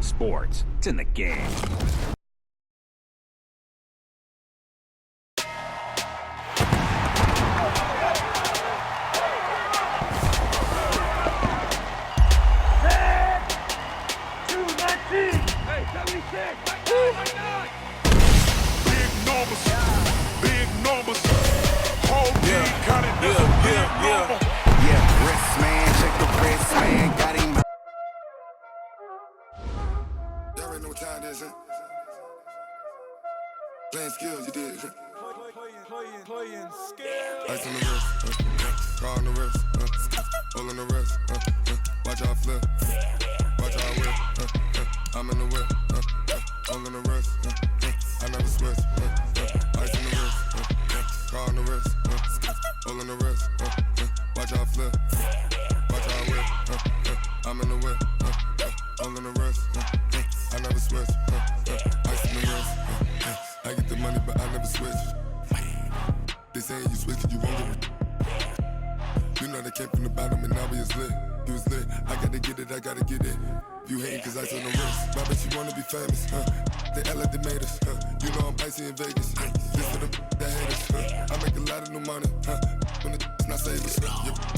sports. It's in the game. Playing skills, you did. Playing skills. Ice on the wrist, car on the wrist, all on the wrist. Watch out flip, watch out whip. I'm in the whip, all on the wrist. I never switch. Ice on the wrist, car on the wrist, all on the wrist. Watch out flip, watch out whip. I'm in the whip, all on the wrist. I never switch. Ice on the wrist. I get the money, but I never switch. They saying you switch it, you won't get it. You know they came from the bottom and now we is lit. You was lit, I gotta get it, I gotta get it. You hating cause ice on the wrist. My bitch, you wanna be famous, They act like they made us, You know I'm icy in Vegas. This for the that hate us, I make a lot of new money, When it's not savers,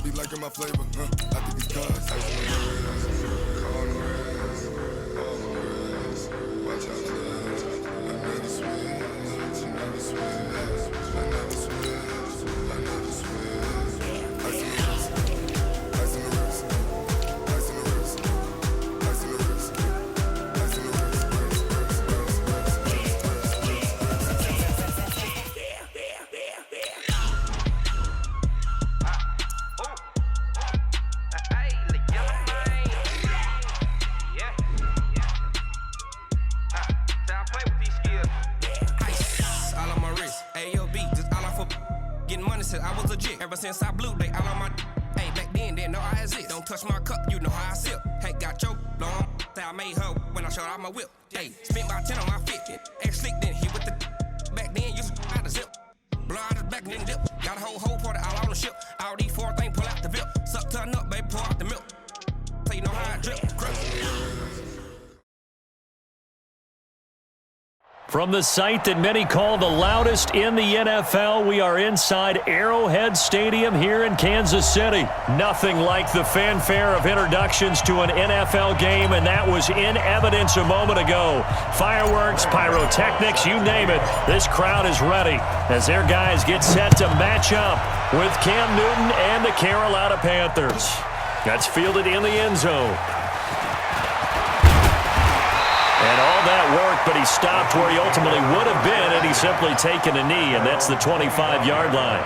be liking my flavor, I think it's cause ice on the wrist, car on the wrist, all on the wrist. Watch out, please. I never switch. I never switch. I never switch. I never switch. Ice in the wrist. Ice in the wrist. Ice in the wrist. Ice in the wrist. Ice in the wrist. I was legit ever since I blew they all on my hey back then didn't know I exist. Don't touch my cup, you know how I sip. Hey, got your long that I made her when I showed out my whip. Hey, spent about 10 on my fit. Ex slick then hit with the back then used to out the zip. Blow out his back then dip. Got a whole party all on the ship. All these four things pull out the VIP. Suck turn up, baby, pour out the milk. So you know how I drip. From the site that many call the loudest in the NFL, we are inside Arrowhead Stadium here in Kansas City. Nothing like the fanfare of introductions to an NFL game, and that was in evidence a moment ago. Fireworks, pyrotechnics, you name it. This crowd is ready as their guys get set to match up with Cam Newton and the Carolina Panthers. That's fielded in the end zone. And all that work, but he stopped where he ultimately would have been had he simply taken a knee, and that's the 25-yard line.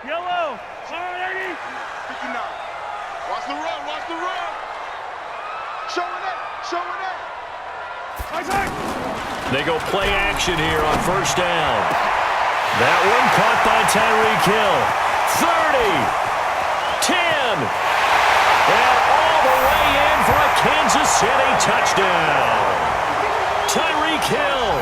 Yellow, 180, 59. Watch the run, watch the run. Showing it. They go play action here on first down. That one caught by Tyreek Hill. 30, 10, and all the way in for a Kansas City touchdown. Tyreek Hill,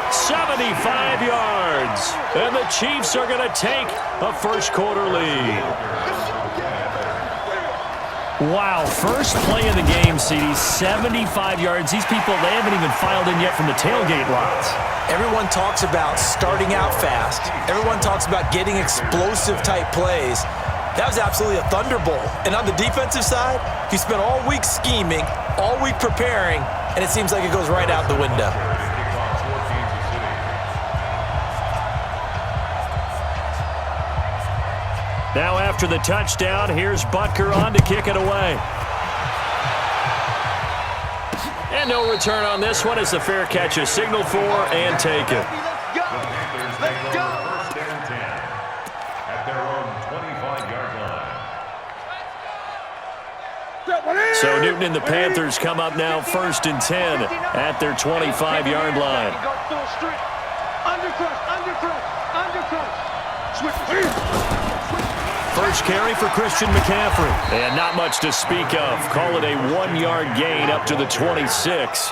75 yards, and the Chiefs are going to take a first-quarter lead. Wow, first play of the game, CD, 75 yards. These people, they haven't even filed in yet from the tailgate lots. Everyone talks about starting out fast. Everyone talks about getting explosive-type plays. That was absolutely a thunderbolt. And on the defensive side, you spent all week scheming, all week preparing, and it seems like it goes right out the window. Now after the touchdown, here's Butker on to kick it away. And no return on this one as the fair catch is signaled for and taken. Let's go. Let's go. First and 10 at their own 25-yard line. So Newton and the Panthers come up now first and 10 at their 25-yard line. first carry for Christian McCaffrey. And not much to speak of. Call it a 1-yard gain up to the 26.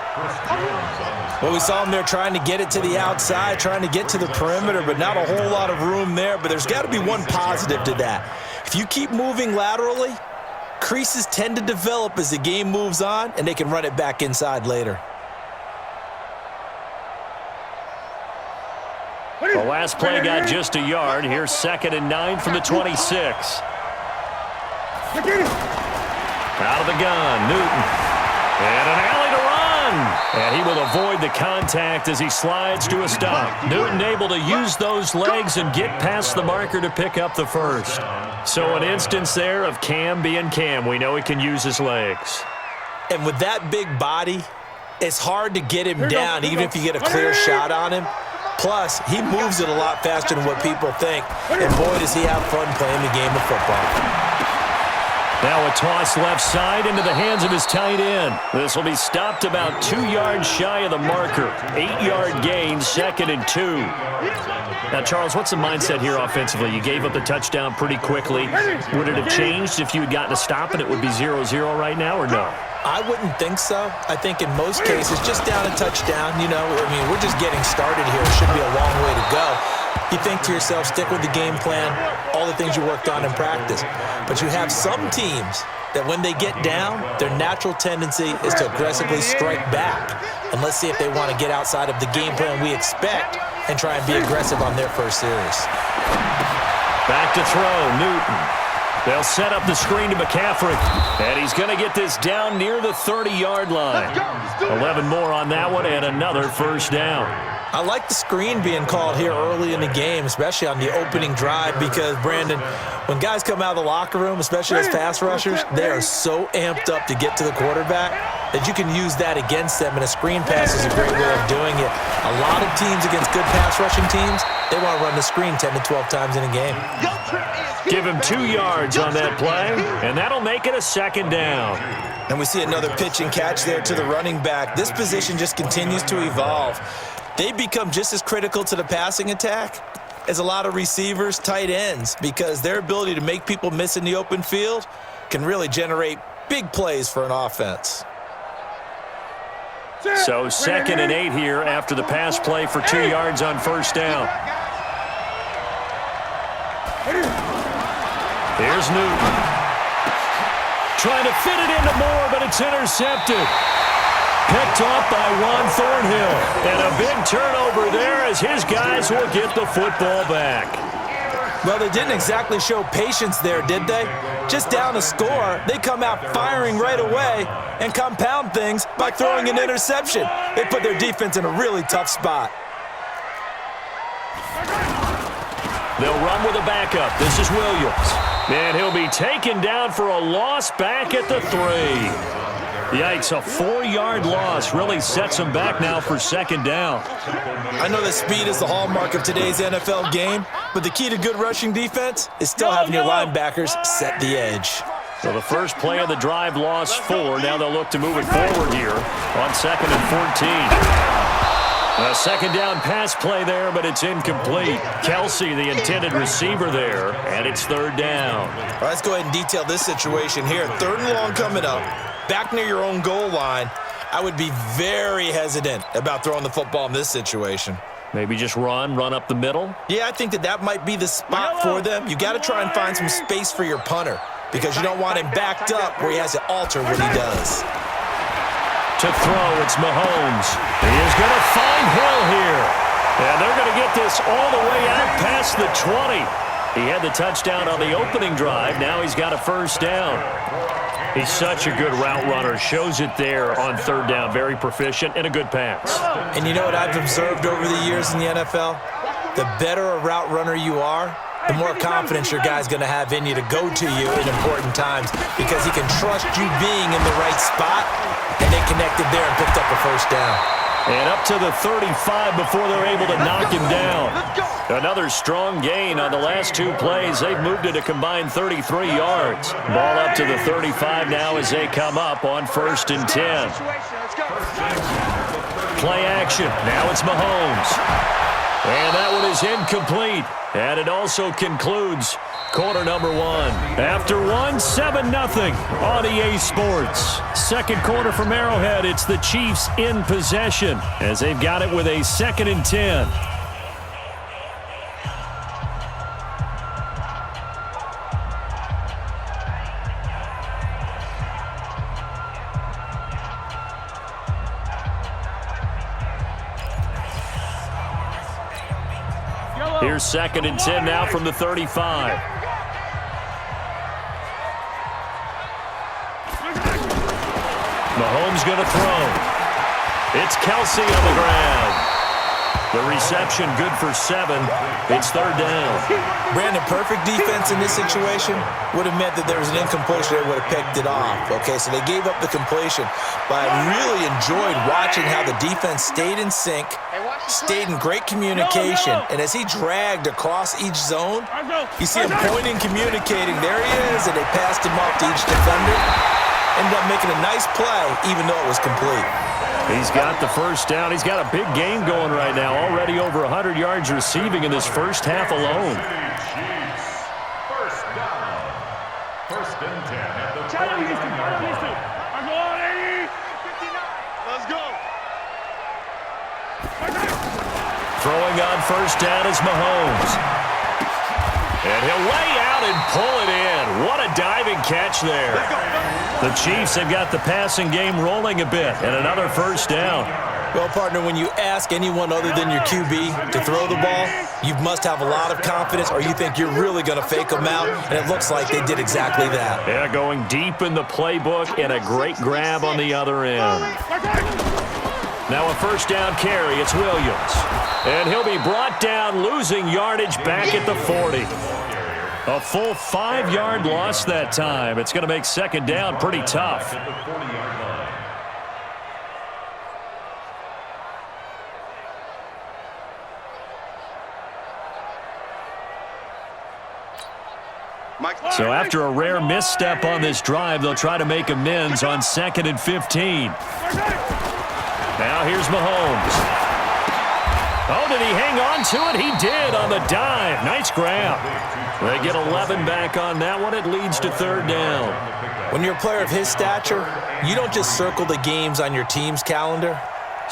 Well, we saw him there trying to get it to the outside, trying to get to the perimeter, but not a whole lot of room there. But there's got to be one positive to that. If you keep moving laterally, creases tend to develop as the game moves on, and they can run it back inside later. The last play got just a yard. Here's 2nd and 9 from the 26. Out of the gun, Newton. And an alley to run. And he will avoid the contact as he slides to a stop. Newton able to use those legs and get past the marker to pick up the first. So an instance there of Cam being Cam. We know he can use his legs. And with that big body, it's hard to get him down, even if you get a clear shot on him. Plus, he moves it a lot faster than what people think. And boy, does he have fun playing the game of football. Now a toss left side into the hands of his tight end. This will be stopped about 2 yards shy of the marker. 8-yard gain, 2nd and 2. Now, Charles, what's the mindset here offensively? You gave up the touchdown pretty quickly. Would it have changed if you had gotten a stop and it would be 0-0 right now, or no? I wouldn't think so. I think in most cases, just down a touchdown, we're just getting started here. It should be a long way to go. You think to yourself, stick with the game plan, all the things you worked on in practice. But you have some teams that when they get down, their natural tendency is to aggressively strike back. And let's see if they want to get outside of the game plan we expect and try and be aggressive on their first series. Back to throw, Newton. They'll set up the screen to McCaffrey. And he's going to get this down near the 30-yard line. 11 more on that one and another first down. I like the screen being called here early in the game, especially on the opening drive, because, Brandon, when guys come out of the locker room, especially as pass rushers, they are so amped up to get to the quarterback that you can use that against them, and a screen pass is a great way of doing it. A lot of teams against good pass rushing teams, they want to run the screen 10 to 12 times in a game. Give him 2 yards on that play, and that'll make it a 2nd down. And we see another pitch and catch there to the running back. This position just continues to evolve. They become just as critical to the passing attack as a lot of receivers, tight ends, because their ability to make people miss in the open field can really generate big plays for an offense. So 2nd and 8 here after the pass play for 2 yards on first down. Here's Newton. Trying to fit it into Moore, but it's intercepted. Picked off by Juan Thornhill. And a big turnover there as his guys will get the football back. Well, they didn't exactly show patience there, did they? Just down a score, they come out firing right away and compound things by throwing an interception. They put their defense in a really tough spot. They'll run with a backup. This is Williams. And he'll be taken down for a loss back at the 3. Yikes, a 4-yard loss really sets him back now for 2nd down. I know that speed is the hallmark of today's NFL game, but the key to good rushing defense is still having your linebackers set the edge. So the first play of the drive lost 4. Now they'll look to move it forward here on 2nd and 14. A 2nd down pass play there, but it's incomplete. Kelsey, the intended receiver there, and it's 3rd down. All right, let's go ahead and detail this situation here. 3rd and long coming up. Back near your own goal line, I would be very hesitant about throwing the football in this situation. Maybe just run up the middle? Yeah, I think that might be the spot for them. You got to try and find some space for your punter because you don't want him backed up where he has to alter what he does. To throw, it's Mahomes. He is going to find Hill here. And they're going to get this all the way out past the 20. He had the touchdown on the opening drive. Now he's got a first down. He's such a good route runner. Shows it there on 3rd down. Very proficient and a good pass. And you know what I've observed over the years in the NFL? The better a route runner you are, the more confidence your guy's going to have in you to go to you in important times because he can trust you being in the right spot, and they connected there and picked up a first down. And up to the 35 before they're able to knock him down. Another strong gain on the last 2 plays. They've moved it a combined 33 yards. Ball up to the 35 now as they come up on 1st and 10. Play action. Now it's Mahomes. And that one is incomplete. And it also concludes quarter number one. After one, 7-0 on EA Sports. Second quarter from Arrowhead. It's the Chiefs in possession as they've got it with a 2nd and 10. Here's 2nd and 10 now from the 35. Mahomes going to throw. It's Kelsey on the ground. The reception good for 7. It's 3rd down. Brandon, perfect defense in this situation would have meant that there was an incompletion. They would have picked it off. Okay, so they gave up the completion. But I really enjoyed watching how the defense stayed in sync, stayed in great communication. And as he dragged across each zone, you see him pointing, communicating. There he is, and they passed him off to each defender. Ended up making a nice play, even though it was complete. He's got the first down. He's got a big game going right now. Already over 100 yards receiving in this first half alone. First down. 1st and 10 at the 49-yard line. Let's go. Throwing on first down is Mahomes. And he'll lay out and pull it in. What a diving catch there. The Chiefs have got the passing game rolling a bit, and another first down. Well, partner, when you ask anyone other than your QB to throw the ball, you must have a lot of confidence, or you think you're really going to fake them out, and it looks like they did exactly that. Yeah, going deep in the playbook, and a great grab on the other end. Now a first down carry. It's Williams. And he'll be brought down, losing yardage back at the 40. A full 5-yard loss that time. It's going to make 2nd down pretty tough. So after a rare misstep on this drive, they'll try to make amends on 2nd and 15. Now here's Mahomes. Oh, did he hang on to it? He did on the dive. Nice grab. They get 11 back on that one. It leads to 3rd down. When you're a player of his stature, you don't just circle the games on your team's calendar.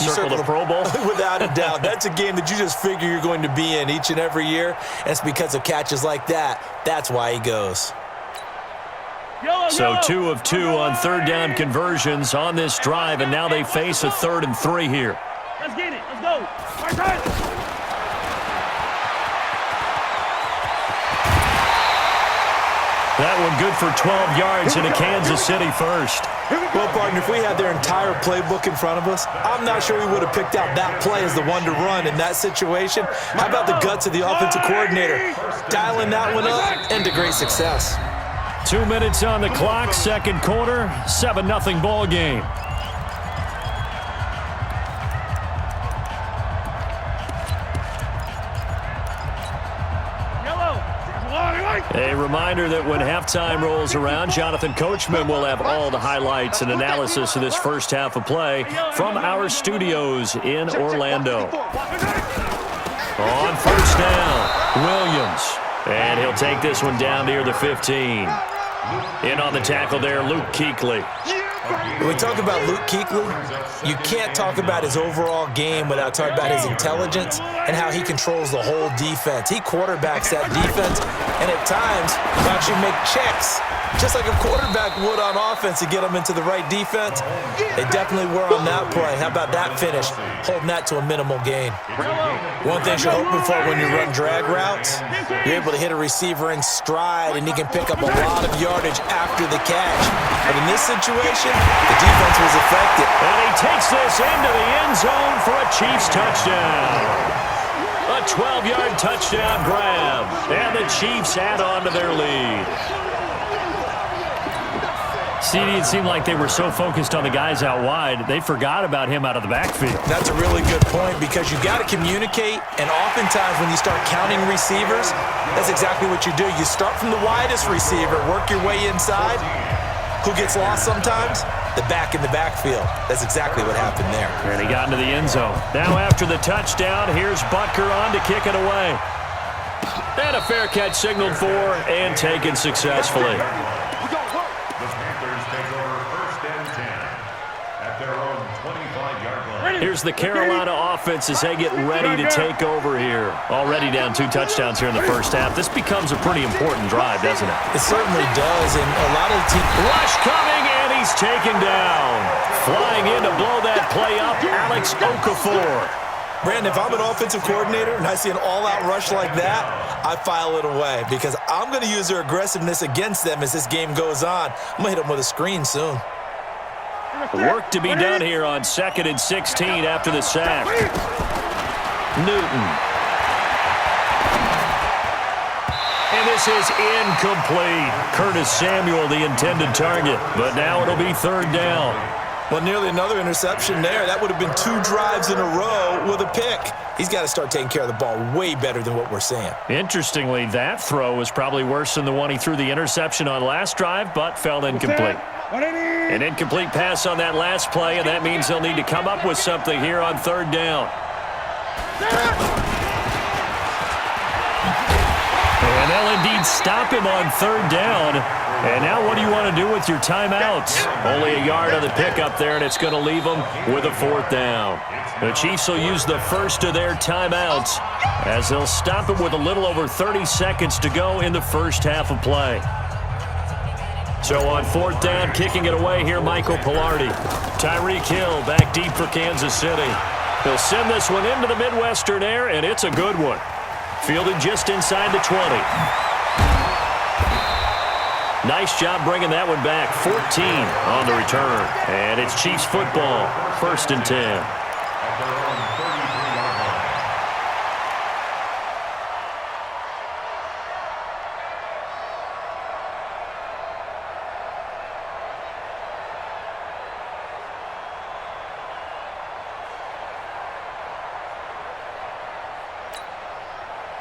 You circle the Pro Bowl? Without a doubt. That's a game that you just figure you're going to be in each and every year. And it's because of catches like that. That's why he goes. So 2 of 2 on 3rd down conversions on this drive, and now they face a 3rd and 3 here. Let's get it. Let's go. Right. That one good for 12 yards into Kansas City first. Well, partner, if we had their entire playbook in front of us, I'm not sure we would have picked out that play as the one to run in that situation. How about the guts of the offensive coordinator? Dialing that one up into great success. 2 minutes on the clock, 2nd quarter, 7-0 ball game. A reminder that when halftime rolls around, Jonathan Coachman will have all the highlights and analysis of this first half of play from our studios in Orlando. On first down, Williams. And he'll take this one down near the 15. In on the tackle there, Luke Kuechly. When we talk about Luke Kuechly, you can't talk about his overall game without talking about his intelligence and how he controls the whole defense. He quarterbacks that defense, and at times, he'll actually make checks, just like a quarterback would on offense to get them into the right defense. They definitely were on that play. How about that finish, holding that to a minimal gain? One thing you're hoping for when you run drag routes, you're able to hit a receiver in stride, and he can pick up a lot of yardage after the catch. But in this situation, the defense was effective. And he takes this into the end zone for a Chiefs touchdown. A 12-yard touchdown grab. And the Chiefs add on to their lead. CD, it seemed like they were so focused on the guys out wide, they forgot about him out of the backfield. That's a really good point because you got to communicate, and oftentimes when you start counting receivers, that's exactly what you do. You start from the widest receiver, work your way inside. Who gets lost sometimes? the back in the backfield. That's exactly what happened there. And he got into the end zone. Now after the touchdown, here's Butker on to kick it away. And a fair catch signaled for and taken successfully. The Panthers take over 1st and 10 at their own 25-yard line. Here's the Carolina offense as they get ready to take over here. Already down 2 touchdowns here in the first half. This becomes a pretty important drive, doesn't it? It certainly does, and a lot of the team... Rush coming, and he's taken down. Flying in to blow that play up, Alex Okafor. Brandon, if I'm an offensive coordinator and I see an all-out rush like that, I file it away because I'm going to use their aggressiveness against them as this game goes on. I'm going to hit them with a screen soon. Work to be done here on 2nd and 16 after the sack. Newton. And this is incomplete. Curtis Samuel, the intended target. But now it'll be 3rd down. Well, nearly another interception there. That would have been 2 drives in a row with a pick. He's got to start taking care of the ball way better than what we're seeing. Interestingly, that throw was probably worse than the one he threw the interception on last drive, but fell incomplete. An incomplete pass on that last play, and that means they'll need to come up with something here on 3rd down. And they'll indeed stop him on 3rd down. And now what do you want to do with your timeouts? Only a yard on the pickup there, and it's going to leave them with a 4th down. The Chiefs will use the first of their timeouts as they'll stop it with a little over 30 seconds to go in the first half of play. So on 4th down, kicking it away here, Michael Pilardi. Tyreek Hill back deep for Kansas City. He'll send this one into the Midwestern air, and it's a good one. Fielded just inside the 20. Nice job bringing that one back. 14 on the return. And it's Chiefs football. 1st and 10.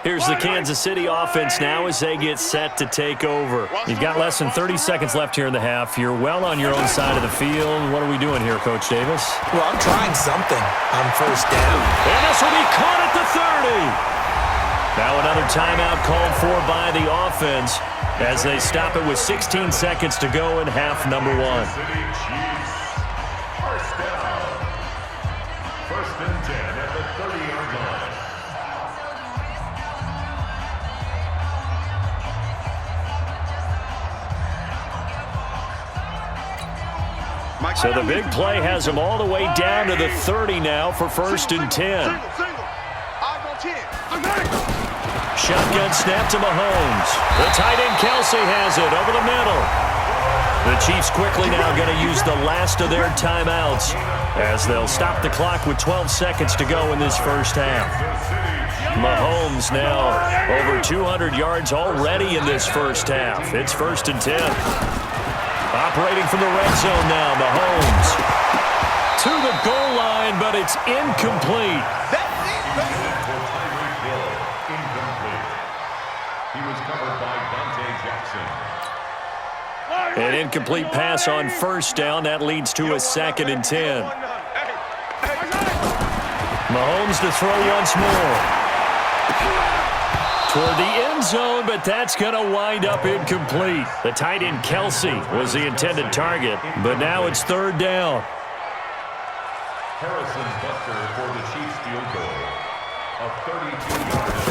Here's the Kansas City offense now as they get set to take over. You've got less than 30 seconds left here in the half. You're well on your own side of the field. What are we doing here, Coach Davis? Well, I'm trying something on 1st down. And this will be caught at the 30. Now another timeout called for by the offense as they stop it with 16 seconds to go in half number 1. City Chiefs. 1st down. 1st and 10 at the 30-yard line. So the big play has them all the way down to the 30 now for 1st and 10. Shotgun snap to Mahomes. The tight end Kelsey has it over the middle. The Chiefs quickly now going to use the last of their timeouts as they'll stop the clock with 12 seconds to go in this first half. Mahomes now over 200 yards already in this first half. It's 1st and 10. Operating from the red zone now, Mahomes. To the goal line, but it's incomplete. He was covered by Dante Jackson. An incomplete pass on 1st down. That leads to a 2nd and 10. Mahomes to throw once more. Toward the end zone, but that's going to wind up incomplete. The tight end Kelsey was the intended target, but now it's 3rd down. Harrison Butker for the Chiefs field goal. A 32-yard.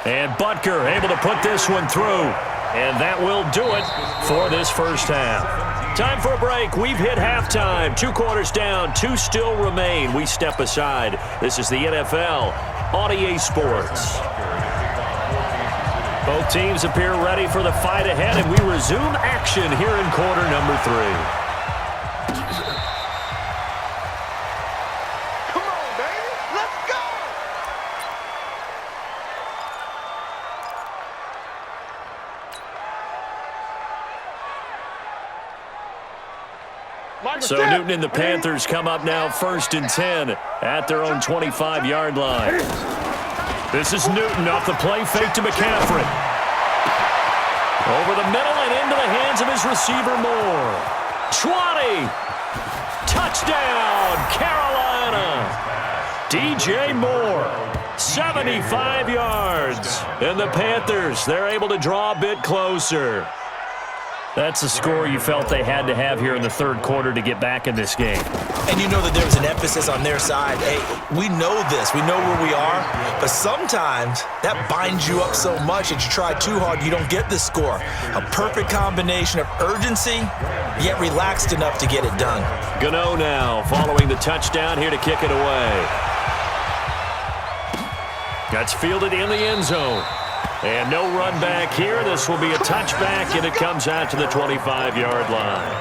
And Butker able to put this one through. And that will do it for this first half. Time for a break. We've hit halftime. 2 quarters down. 2 still remain. We step aside. This is the NFL on EA Sports. Both teams appear ready for the fight ahead, and we resume action here in quarter number 3. Come on, baby. Let's go. So Newton and the Panthers come up now 1st and 10 at their own 25-yard line. This is Newton off the play fake to McCaffrey. Over the middle and into the hands of his receiver, Moore. 20. Touchdown, Carolina. DJ Moore, 75 yards. And the Panthers, they're able to draw a bit closer. That's a score you felt they had to have here in the third quarter to get back in this game. And you know that there was an emphasis on their side. Hey, we know this. We know where we are. But sometimes that binds you up so much that you try too hard, you don't get the score. A perfect combination of urgency, yet relaxed enough to get it done. Gano now following the touchdown here to kick it away. That's fielded in the end zone. And no run back here. This will be a touchback, and it comes out to the 25-yard line.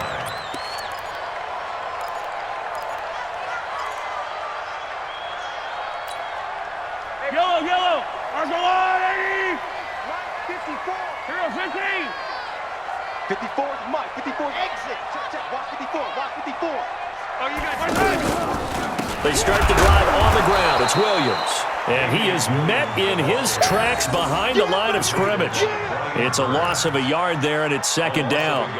Yellow, yellow. Marshall line, 80. 54. Hero 15. 54 is Mike. 54 exit. Check. Watch 54. Watch 54. Oh, you got They start the drive on the ground. It's Williams. And he is met in his tracks behind the line of scrimmage. It's a loss of a yard there, and it's second down.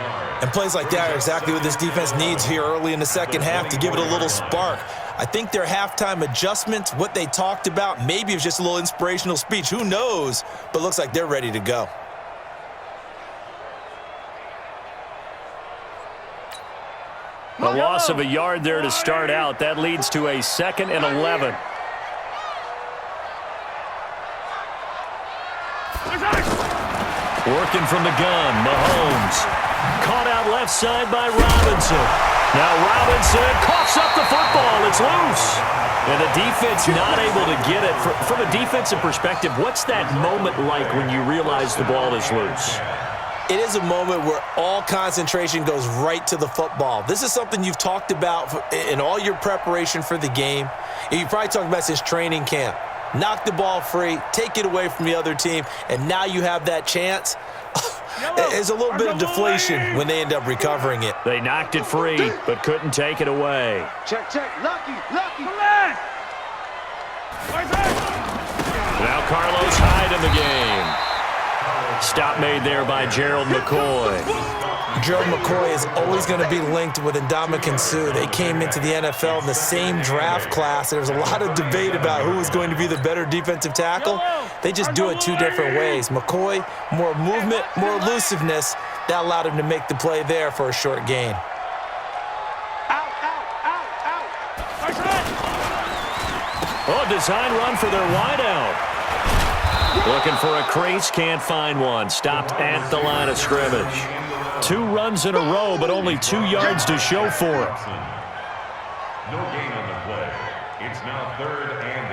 And plays like that are exactly what this defense needs here early in the second half to give it a little spark. I think their halftime adjustments, what they talked about, maybe it was just a little inspirational speech. Who knows? But looks like they're ready to go. A loss of a yard there to start out. That leads to a 2nd and 11. Working from the gun, Mahomes. Caught out left side by Robinson. Now Robinson coughs up the football. It's loose. And the defense not able to get it. From a defensive perspective, what's that moment like when you realize the ball is loose? It is a moment where all concentration goes right to the football. This is something you've talked about in all your preparation for the game. And you probably talked about since training camp. Knock the ball free, take it away from the other team, and now you have that chance. There's a little bit of deflation when they end up recovering it. They knocked it free, but couldn't take it away. Check. Lucky. Come on. Now Carlos Hyde in the game. Stop made there by Gerald McCoy. Gerald McCoy is always going to be linked with Ndamukong Suh. They came into the NFL in the same draft class. There was a lot of debate about who was going to be the better defensive tackle. They just do it two different ways. McCoy, more movement, more elusiveness. That allowed him to make the play there for a short gain. Out. Oh, design run for their wideout. Looking for a crease, can't find one. Stopped at the line of scrimmage. 2 runs in a row, but only 2 yards to show for it. No gain on the play. It's now 3rd and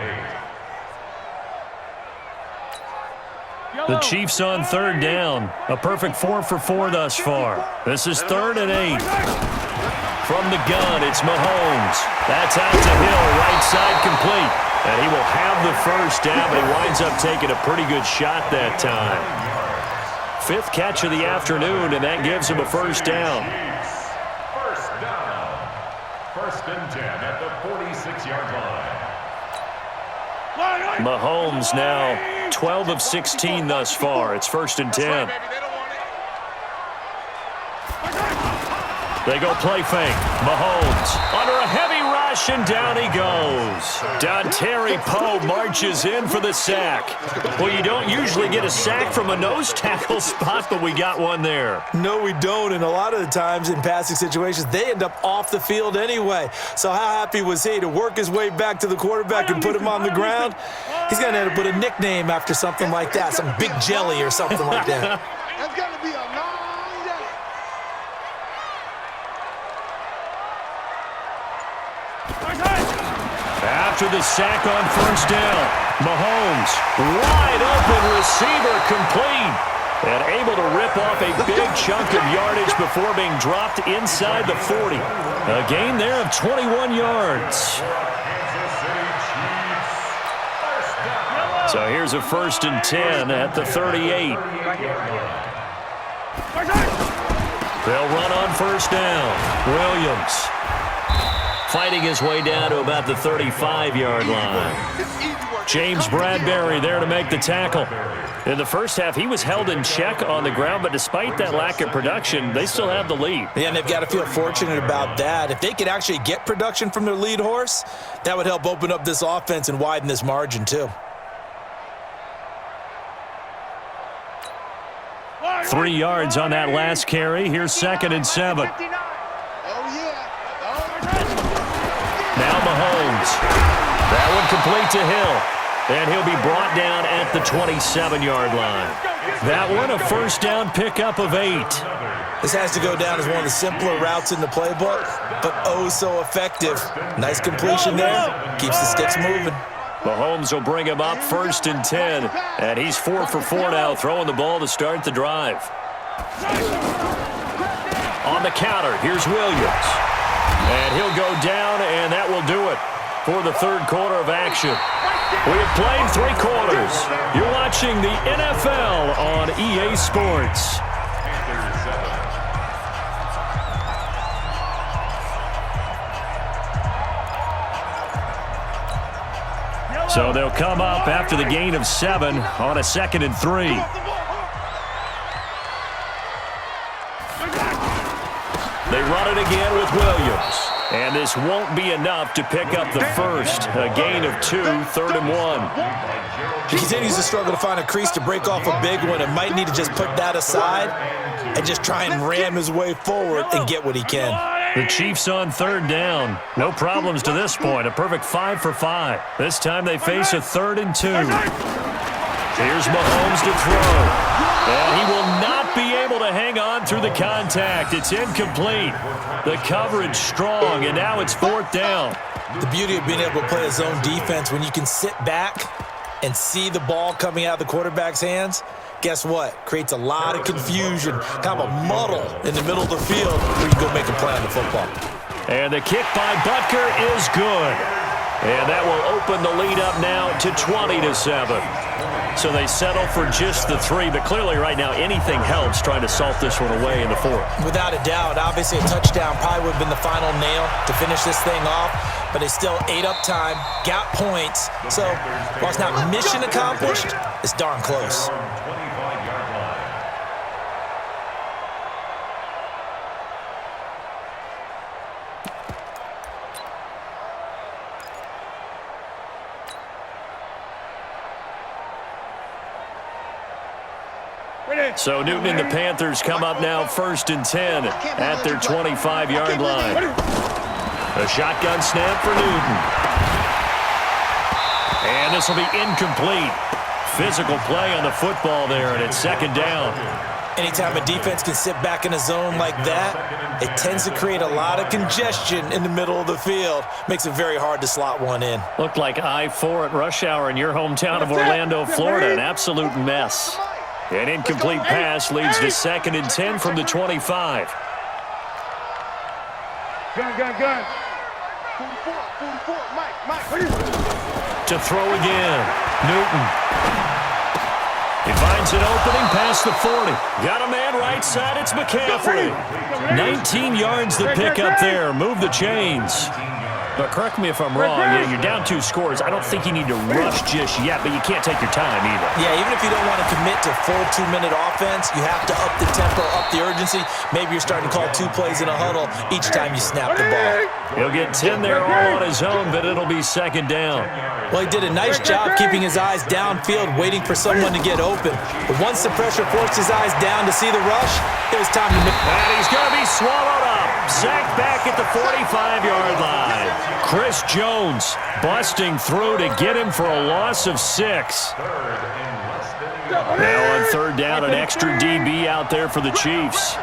8. The Chiefs on 3rd down. A perfect 4 for 4 thus far. This is 3rd and 8. From the gun, it's Mahomes. That's out to Hill, right side complete. And he will have the first down, but he winds up taking a pretty good shot that time. 5th catch of the afternoon, and that gives him a first down. First down. 1st and 10 at the 46-yard line. Mahomes now 12 of 16 thus far. It's 1st and 10. They go play fake. Mahomes under a heavy rush, and down he goes. Dontari Poe marches in for the sack. Well, you don't usually get a sack from a nose tackle spot, but we got one there. No, we don't, and a lot of the times in passing situations, they end up off the field anyway. So how happy was he to work his way back to the quarterback and put him on the ground? He's going to have to put a nickname after something like that, some Big Jelly or something like that. That's going to be a long day. After the sack on first down, Mahomes, wide open receiver, complete, and able to rip off a big chunk of yardage before being dropped inside the 40. A gain there of 21 yards. So here's a 1st and 10 at the 38. They'll run on first down. Williams fighting his way down to about the 35-yard line. James Bradbury there to make the tackle. In the first half, he was held in check on the ground, but despite that lack of production, they still have the lead. Yeah, and they've got to feel fortunate about that. If they could actually get production from their lead horse, that would help open up this offense and widen this margin too. 3 yards on that last carry. Here's 2nd and 7. Now Mahomes. That one complete to Hill. And he'll be brought down at the 27-yard line. That one, a first down pickup of 8. This has to go down as one of the simpler routes in the playbook, but oh so effective. Nice completion there. Keeps the sticks moving. Mahomes will bring him up 1st and 10. And he's 4 for 4 now, throwing the ball to start the drive. On the counter, here's Williams. And he'll go down, and that will do it for the third quarter of action. We have played 3 quarters. You're watching the NFL on EA Sports. So they'll come up after the gain of 7 on a 2nd and 3. They run it again with Williams. And this won't be enough to pick up the first. A gain of 2, 3rd and 1. He continues to struggle to find a crease to break off a big one and might need to just put that aside and just try and ram his way forward and get what he can. The Chiefs on 3rd down. No problems to this point. A perfect 5 for 5. This time they face a 3rd and 2. Here's Mahomes to throw. And he will not be able to hang on through the contact. It's incomplete. The coverage strong, and now it's 4th down. The beauty of being able to play a zone defense when you can sit back and see the ball coming out of the quarterback's hands, guess what? Creates a lot of confusion, kind of a muddle in the middle of the field where you can go make a play on the football. And the kick by Butker is good. And that will open the lead up now to 20-7. So they settle for just the 3, but clearly right now anything helps trying to salt this one away in the 4th. Without a doubt, obviously a touchdown probably would have been the final nail to finish this thing off, but they still ate up time, got points. So while it's not mission accomplished, it's darn close. So Newton and the Panthers come up now 1st and 10 at their 25-yard line. A shotgun snap for Newton. And this will be incomplete. Physical play on the football there, and it's 2nd down. Anytime a defense can sit back in a zone like that, it tends to create a lot of congestion in the middle of the field. Makes it very hard to slot one in. Looked like I-4 at rush hour in your hometown of Orlando, Florida. An absolute mess. An incomplete pass leads to 2nd and 10 from the 25. Gun. 44, Mike. To throw again. Newton. He finds an opening past the 40. Got a man right side. It's McCaffrey. 19 yards the pickup there. Move the chains. But correct me if I'm wrong. Yeah, you're down 2 scores. I don't think you need to rush just yet, but you can't take your time either. Yeah, even if you don't want to commit to full 2-minute offense, you have to up the tempo, up the urgency. Maybe you're starting to call 2 plays in a huddle each time you snap the ball. He'll get 10 there all on his own, but it'll be 2nd down. Well, he did a nice job keeping his eyes downfield, waiting for someone to get open. But once the pressure forced his eyes down to see the rush, it was time to make. And he's going to be swallowed up. Sacked back at the 45-yard line. Chris Jones busting through to get him for a loss of 6. Now on 3rd down, an extra DB out there for the Chiefs.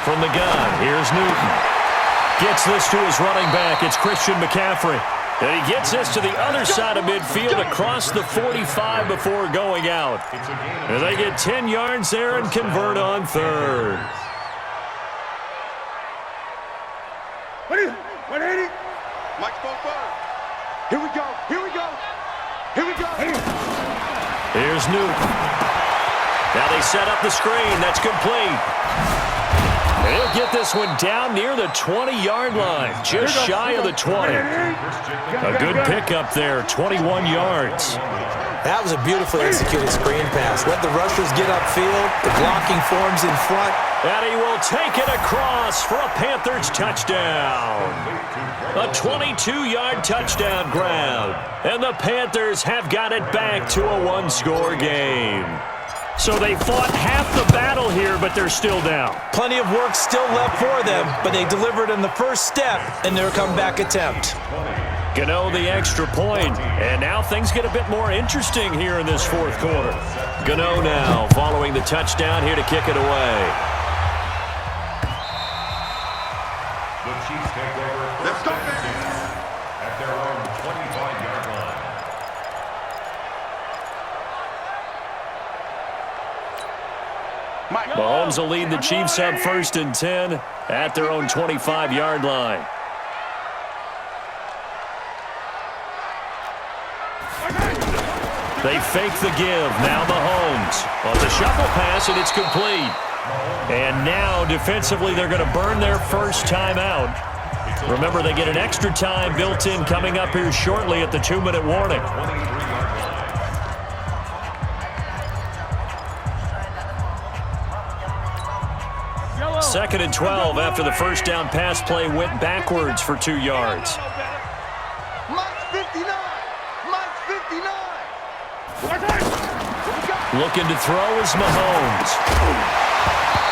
From the gun, here's Newton. Gets this to his running back. It's Christian McCaffrey. And he gets this to the other side of midfield across the 45 before going out. And they get 10 yards there and convert on 3rd. 180. Mike's going forward. Here we go. Here's Newton. Now they set up the screen. That's complete. And he'll get this one down near the 20-yard line, just shy of the 20. A good pickup there, 21 yards. That was a beautifully executed screen pass. Let the rushers get upfield. The blocking forms in front. And he will take it across for a Panthers touchdown. A 22-yard touchdown grab. And the Panthers have got it back to a one-score game. So they fought half the battle here, but they're still down. Plenty of work still left for them, but they delivered in the first step in their comeback attempt. Gano the extra point, and now things get a bit more interesting here in this fourth quarter. Gano now following the touchdown here to kick it away. The Chiefs take over. Let's go, at their own 25-yard line. Mahomes will lead the Chiefs up 1st and 10 at their own 25-yard line. They fake the give. Now Mahomes on the shuffle pass, and it's complete. And now defensively they're going to burn their first timeout. Remember, they get an extra time built in coming up here shortly at the 2-minute warning. Second and 12 after the first down pass play went backwards for 2 yards. Mike's 59. Mike's 59. Looking to throw is Mahomes.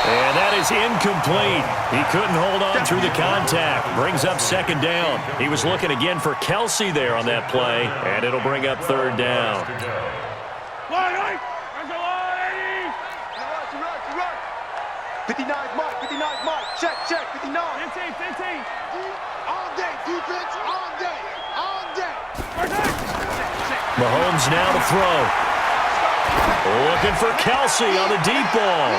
And that is incomplete. He couldn't hold on through the contact. Brings up second down. He was looking again for Kelsey there on that play, and it'll bring up third down. 59's Mike. 59's Mike. Check. 59. 15. All day, defense. All day. Mahomes now to throw. Looking for Kelsey on the deep ball.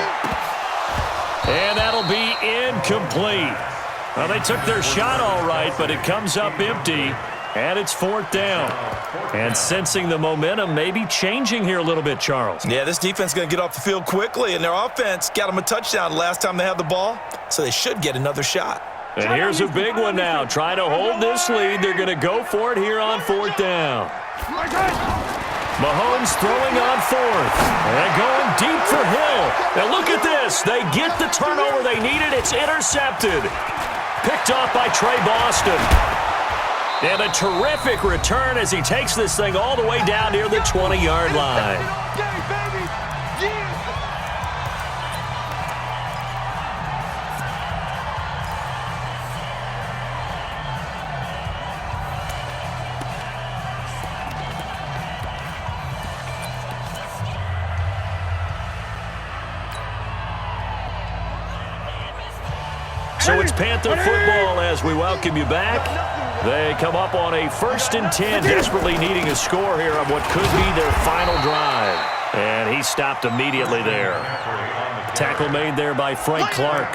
And that'll be incomplete. Well, they took their shot all right, but it comes up empty, and it's fourth down. And sensing the momentum maybe changing here a little bit, Charles. Yeah, this defense is going to get off the field quickly, and their offense got them a touchdown last time they had the ball, so they should get another shot. And here's a big one now. Trying to hold this lead. They're going to go for it here on fourth down. Mahomes throwing on fourth. And going deep for Hill. Now look at this. They get the turnover they needed. It's intercepted. Picked off by Trey Boston. And a terrific return as he takes this thing all the way down near the 20-yard line. So it's Panther football as we welcome you back. They come up on a 1st and 10, desperately needing a score here on what could be their final drive. And he stopped immediately there. Tackle made there by Frank Clark.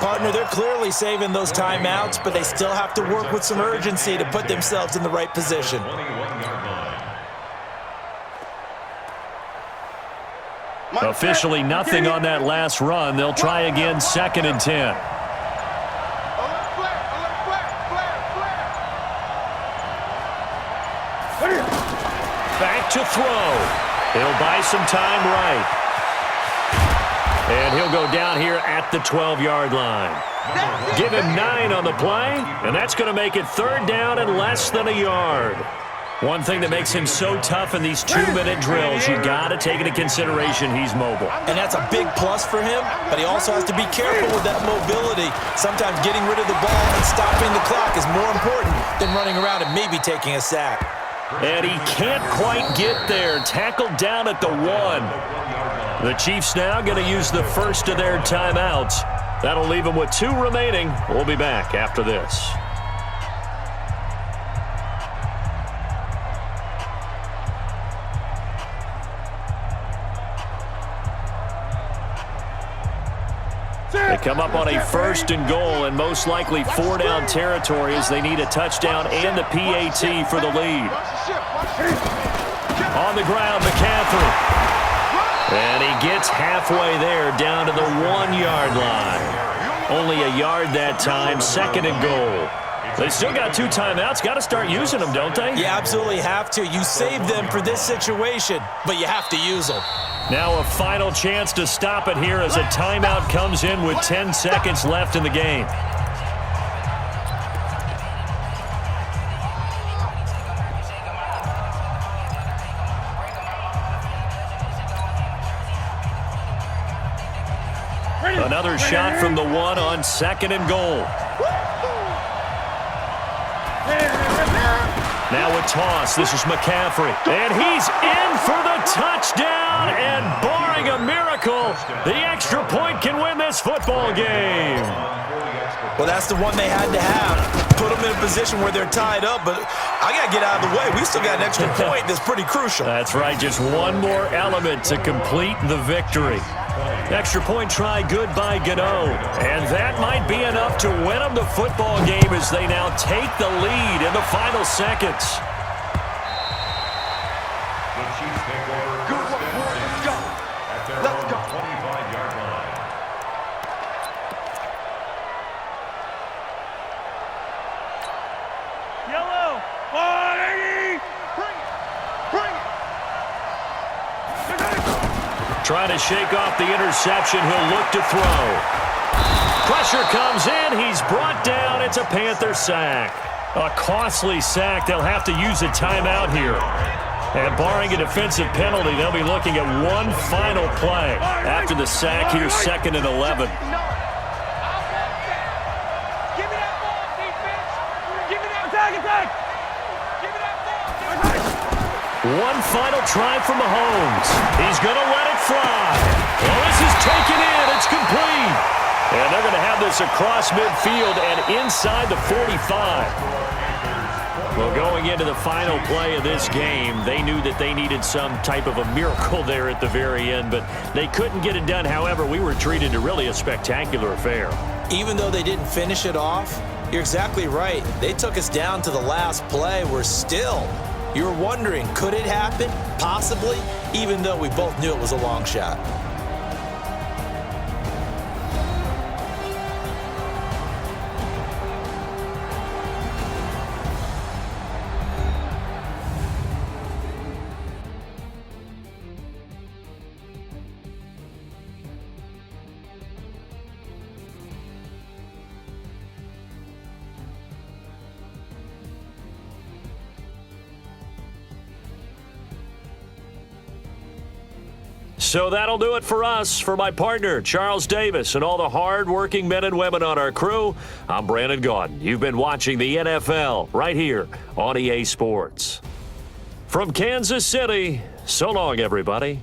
Partner, they're clearly saving those timeouts, but they still have to work with some urgency to put themselves in the right position. Officially nothing on that last run. They'll try again 2nd and 10. Back to throw. He'll buy some time right. And he'll go down here at the 12-yard line. Give him 9 on the play, and that's going to make it 3rd down and less than a yard. One thing that makes him so tough in these 2-minute drills, you got to take into consideration he's mobile. And that's a big plus for him, but he also has to be careful with that mobility. Sometimes getting rid of the ball and stopping the clock is more important than running around and maybe taking a sack. And he can't quite get there. Tackled down at the 1. The Chiefs now going to use the first of their timeouts. That'll leave them with 2 remaining. We'll be back after this. They come up on a 1st and goal and most likely 4-down territory as they need a touchdown and the PAT for the lead. On the ground, McCaffrey. And he gets halfway there down to the 1-yard line. Only a yard that time, 2nd and goal. They still got 2 timeouts. Got to start using them, don't they? You absolutely have to. You save them for this situation, but you have to use them. Now a final chance to stop it here as a timeout comes in with 10 seconds left in the game. Another shot from the 1 on 2nd and goal. Now a toss. This is McCaffrey. And he's in for the touchdown. And barring a miracle, the extra point can win this football game. Well, that's the one they had to have. Put them in a position where they're tied up, but I got to get out of the way. We still got an extra point that's pretty crucial. That's right. Just one more element to complete the victory. Extra point try good by Gano. And that might be enough to win them the football game as they now take the lead in the final seconds. The Chiefs take over. Good work, boys. Let's go. At their Let's own go. 25-yard line. Yellow. 180. Bring it. Bring it. Trying to shake off the interception. He'll look to throw. Pressure comes in. He's brought down. It's a Panther sack. A costly sack. They'll have to use a timeout here. And barring a defensive penalty, they'll be looking at one final play. After the sack here, 2nd and 11. Give me that ball, defense. Give me that attack. Give me that ball. One final try from Mahomes. He's going to let it fly. Well, this is taken in. It's complete. And they're going to have this across midfield and inside the 45. Well, going into the final play of this game, they knew that they needed some type of a miracle there at the very end, but they couldn't get it done. However, we were treated to really a spectacular affair. Even though they didn't finish it off, you're exactly right. They took us down to the last play. We're still, you're wondering, could it happen? Possibly, even though we both knew it was a long shot. So that'll do it for us. For my partner, Charles Davis, and all the hard-working men and women on our crew, I'm Brandon Gaudin. You've been watching the NFL right here on EA Sports. From Kansas City, so long, everybody.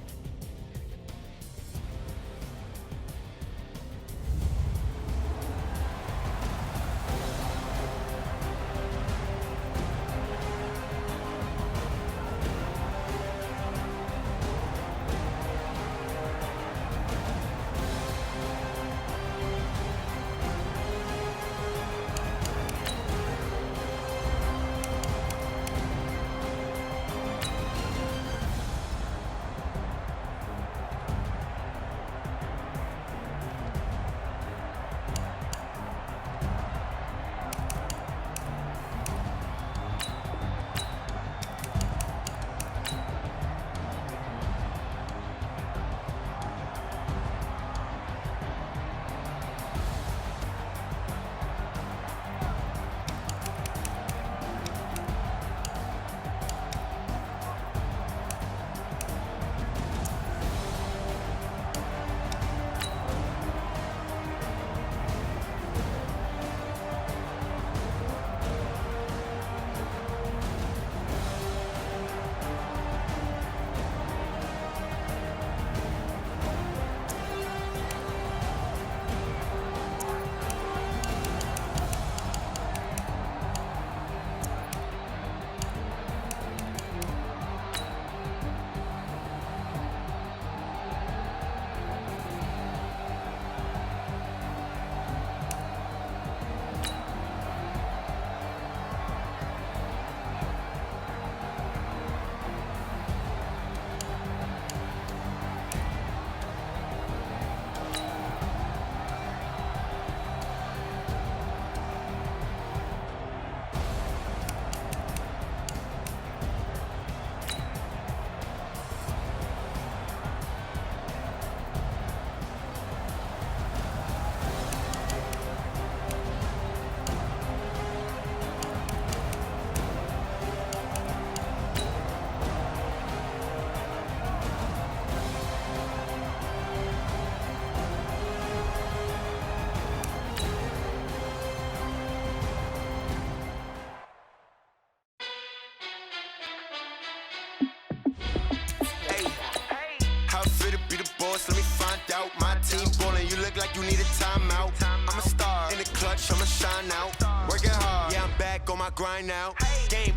I'm fit to be the boss, let me find out. My team ballin', you look like you need a timeout. I'm a star in the clutch, I'ma shine out. Working hard, yeah, I'm back on my grind now. Game